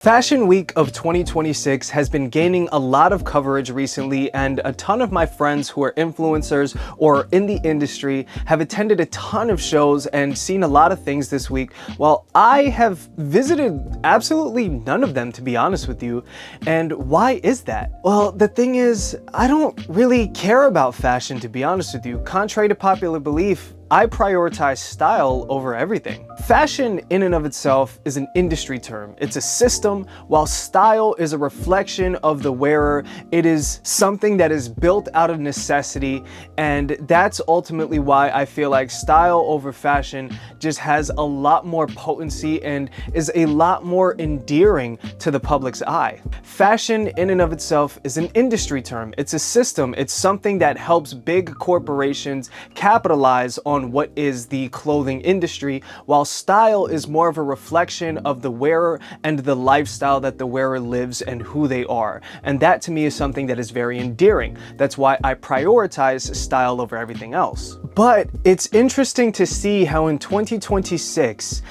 Fashion Week of 2026 has been gaining a lot of coverage recently, and a ton of my friends who are influencers or in the industry have attended a ton of shows and seen a lot of things this week, while I have visited absolutely none of them, to be honest with you. And why is that? Well, the thing is, I don't really care about fashion, to be honest with you. Contrary to popular belief, I prioritize style over everything. Fashion in and of itself is an industry term. It's a system, while style is a reflection of the wearer. It is something that is built out of necessity, and that's ultimately why I feel like style over fashion just has a lot more potency and is a lot more endearing to the public's eye. Fashion in and of itself is an industry term. It's a system. It's something that helps big corporations capitalize on what is the clothing industry, while style is more of a reflection of the wearer and the lifestyle that the wearer lives and who they are. And that to me is something that is very endearing. That's why I prioritize style over everything else. But it's interesting to see how in 2026,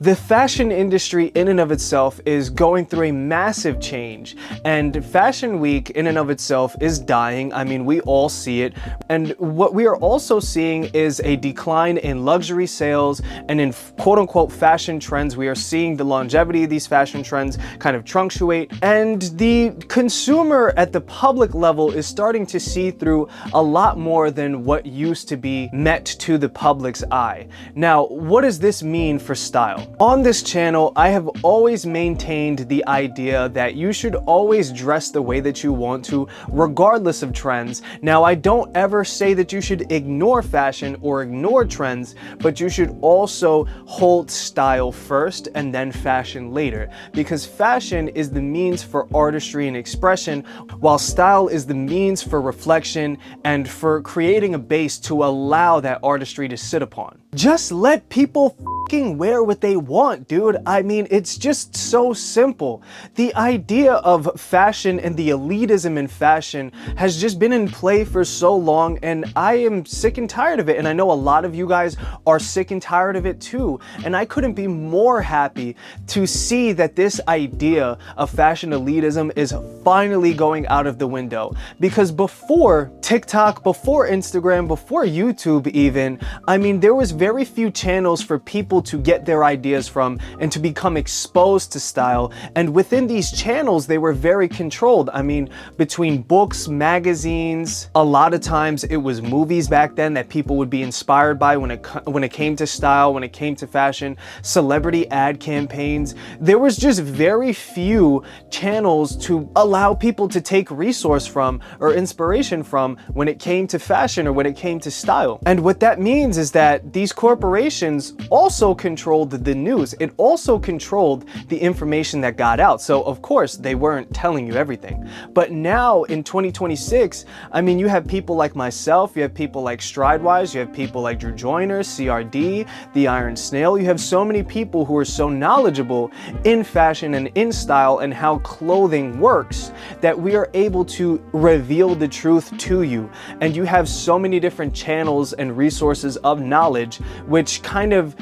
the fashion industry in and of itself is going through a massive change, and Fashion Week in and of itself is dying. I mean, we all see it. And what we are also seeing is a decline in luxury sales and in quote unquote fashion trends. We are seeing the longevity of these fashion trends kind of truncatate, and the consumer at the public level is starting to see through a lot more than what used to be met to the public's eye. Now, what does this mean for style? On this channel, I have always maintained the idea that you should always dress the way that you want to, regardless of trends. Now, I don't ever say that you should ignore fashion or ignore trends, but you should also hold style first and then fashion later, because fashion is the means for artistry and expression, while style is the means for reflection and for creating a base to allow that artistry to sit upon. Just let people wear what they want, dude. I mean, it's just so simple. The idea of fashion and the elitism in fashion has just been in play for so long, and I am sick and tired of it. And I know a lot of you guys are sick and tired of it too. And I couldn't be more happy to see that this idea of fashion elitism is finally going out of the window. Because before TikTok, before Instagram, before YouTube even, I mean, there was very few channels for people to get their ideas from and to become exposed to style. And within these channels, they were very controlled. I mean, between books, magazines, a lot of times it was movies back then that people would be inspired by when it came to style, when it came to fashion, celebrity ad campaigns. There was just very few channels to allow people to take resource from or inspiration from when it came to fashion or when it came to style. And what that means is that these corporations also controlled the news. It also controlled the information that got out. So of course they weren't telling you everything. But now in 2026, I mean, you have people like myself, you have people like Stridewise, you have people like Drew Joyner, CRD, The Iron Snail. You have so many people who are so knowledgeable in fashion and in style and how clothing works that we are able to reveal the truth to you. And you have so many different channels and resources of knowledge which kind of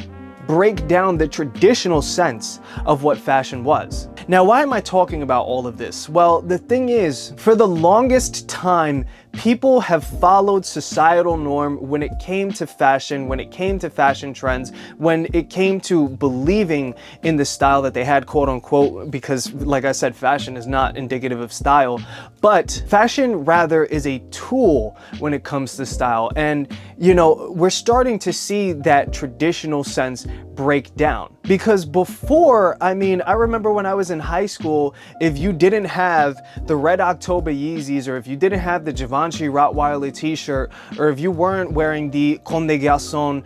break down the traditional sense of what fashion was. Now, why am I talking about all of this? Well, the thing is, for the longest time, people have followed societal norm when it came to fashion, when it came to fashion trends, when it came to believing in the style that they had, quote unquote, because like I said, fashion is not indicative of style, but fashion rather is a tool when it comes to style. And, you know, we're starting to see that traditional sense break down. Because before, I mean, I remember when I was in high school, if you didn't have the Red October Yeezys, or if you didn't have the Givenchy Rottweiler t-shirt, or if you weren't wearing the Comme des Garçons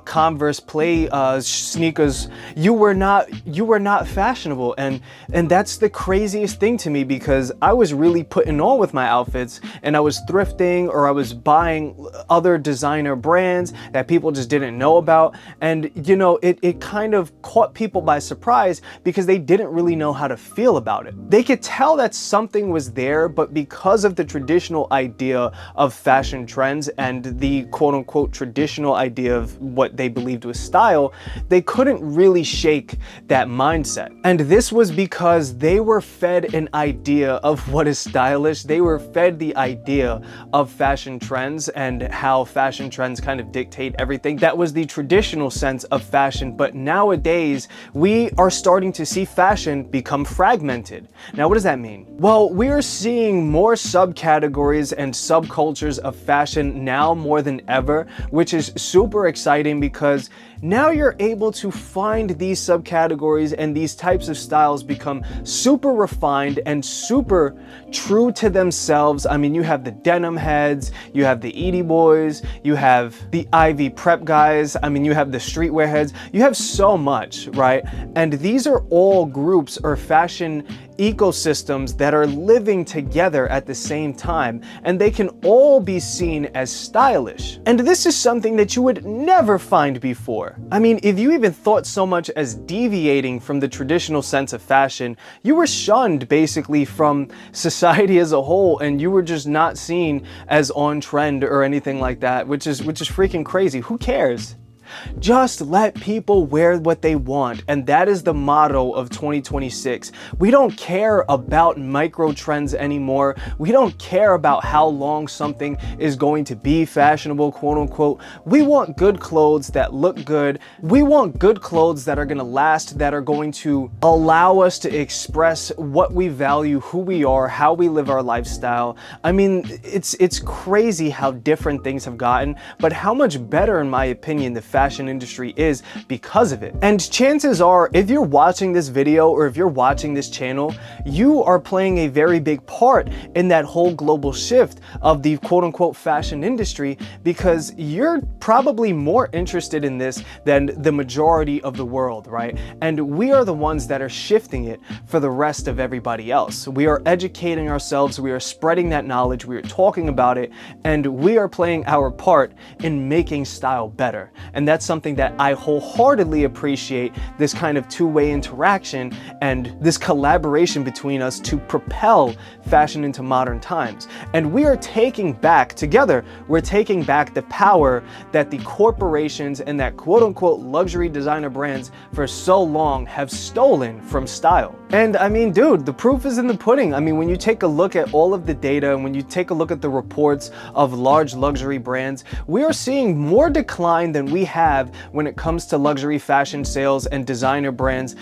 Converse play sneakers, you were not fashionable. And that's the craziest thing to me, because I was really putting on with my outfits, and I was thrifting, or I was buying other designer brands that people just didn't know about. And you know, it kind of caught people by surprise because they didn't really know how to feel about it. They could tell that something was there, but because of the traditional idea of fashion trends and the quote-unquote traditional idea of what they believed was style, they couldn't really shake that mindset. And this was because they were fed an idea of what is stylish. They were fed the idea of fashion trends and how fashion trends kind of dictate everything. That was the traditional sense of fashion, but nowadays we are starting to see fashion become fragmented. Now, what does that mean? Well, we're seeing more subcategories and subcultures of fashion now more than ever, which is super exciting because now you're able to find these subcategories and these types of styles become super refined and super true to themselves. I mean, you have the denim heads, you have the Edie boys, you have the Ivy prep guys, I mean, you have the streetwear heads, you have so much, right? And these are all groups or fashion ecosystems that are living together at the same time, and they can all be seen as stylish. And this is something that you would never find before. I mean, if you even thought so much as deviating from the traditional sense of fashion, you were shunned basically from society as a whole, and you were just not seen as on trend or anything like that, which is freaking crazy. Who cares? Just let people wear what they want, and that is the motto of 2026. We don't care about micro trends anymore. We don't care about how long something is going to be fashionable, quote unquote. We want good clothes that look good. We want good clothes that are going to last, that are going to allow us to express what we value, who we are, how we live our lifestyle. I mean, it's crazy how different things have gotten, but how much better, in my opinion, the fashion industry is because of it. And chances are, if you're watching this video or if you're watching this channel, you are playing a very big part in that whole global shift of the quote-unquote fashion industry, because you're probably more interested in this than the majority of the world, right? And we are the ones that are shifting it for the rest of everybody else. We are educating ourselves, we are spreading that knowledge, we are talking about it, and we are playing our part in making style better. And that's something that I wholeheartedly appreciate, this kind of two-way interaction and this collaboration between us to propel fashion into modern times. And we are taking back, together, we're taking back the power that the corporations and that quote-unquote luxury designer brands for so long have stolen from style. And I mean, dude, the proof is in the pudding. I mean, when you take a look at all of the data and when you take a look at the reports of large luxury brands, we are seeing more decline than we have when it comes to luxury fashion sales and designer brands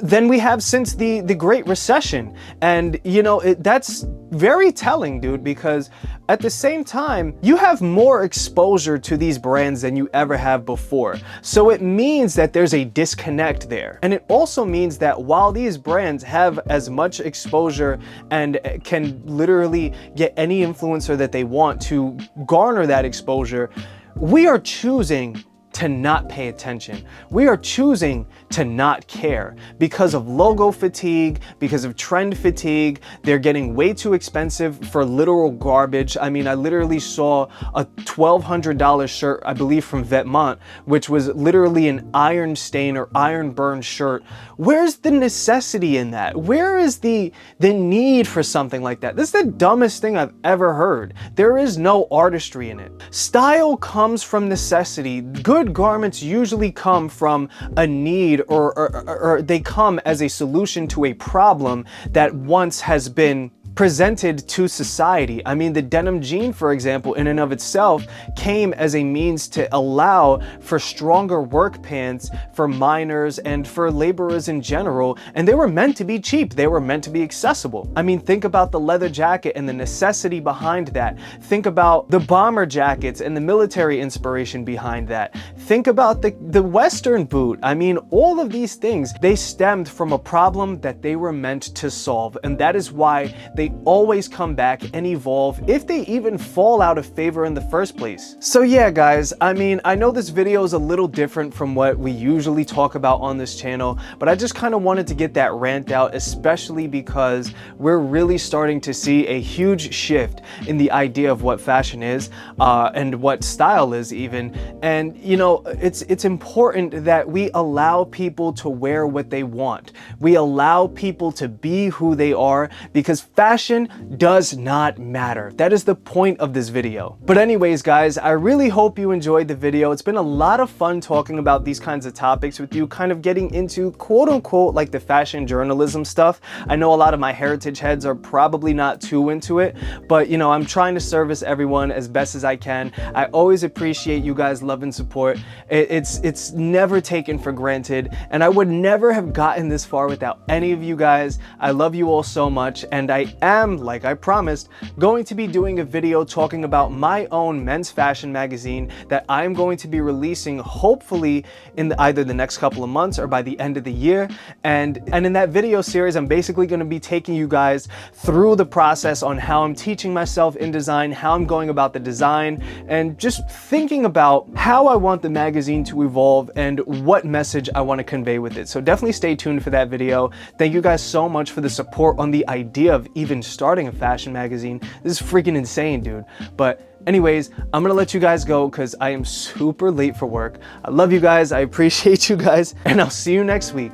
than we have since the Great Recession. And you know, that's very telling, dude, because at the same time, you have more exposure to these brands than you ever have before. So it means that there's a disconnect there. And it also means that while these brands have as much exposure and can literally get any influencer that they want to garner that exposure, we are choosing to not pay attention. We are choosing to not care because of logo fatigue, because of trend fatigue. They're getting way too expensive for literal garbage. I mean, I literally saw a $1,200 shirt, I believe from Vetements, which was literally an iron stain or iron burn shirt. Where's the necessity in that? Where is the need for something like that? This is the dumbest thing I've ever heard. There is no artistry in it. Style comes from necessity. Good garments usually come from a need or they come as a solution to a problem that once has been presented to society. I mean, the denim jean, for example, in and of itself came as a means to allow for stronger work pants for miners and for laborers in general, and they were meant to be cheap. They were meant to be accessible. I mean, think about the leather jacket and the necessity behind that. Think about the bomber jackets and the military inspiration behind that. Think about the Western boot. I mean, all of these things, they stemmed from a problem that they were meant to solve, and that is why they they always come back and evolve if they even fall out of favor in the first place. So yeah guys, I mean, I know this video is a little different from what we usually talk about on this channel, but I just kind of wanted to get that rant out, especially because we're really starting to see a huge shift in the idea of what fashion is and what style is even. And you know, it's important that we allow people to wear what they want. We allow people to be who they are, because fashion does not matter. That is the point of this video. But anyways guys, I really hope you enjoyed the video. It's been a lot of fun talking about these kinds of topics with you, kind of getting into quote unquote like the fashion journalism stuff. I know a lot of my heritage heads are probably not too into it, but you know, I'm trying to service everyone as best as I can. I always appreciate you guys' love and support. It's never taken for granted, and I would never have gotten this far without any of you guys. I love you all so much, and I am, like I promised, going to be doing a video talking about my own men's fashion magazine that I'm going to be releasing hopefully in either the next couple of months or by the end of the year. And in that video series, I'm basically going to be taking you guys through the process on how I'm teaching myself in design, how I'm going about the design, and just thinking about how I want the magazine to evolve and what message I want to convey with it. So definitely stay tuned for that video. Thank you guys so much for the support on the idea of even starting a fashion magazine. This is freaking insane, dude. But anyways, I'm gonna let you guys go because I am super late for work. I love you guys, I appreciate you guys, and I'll see you next week.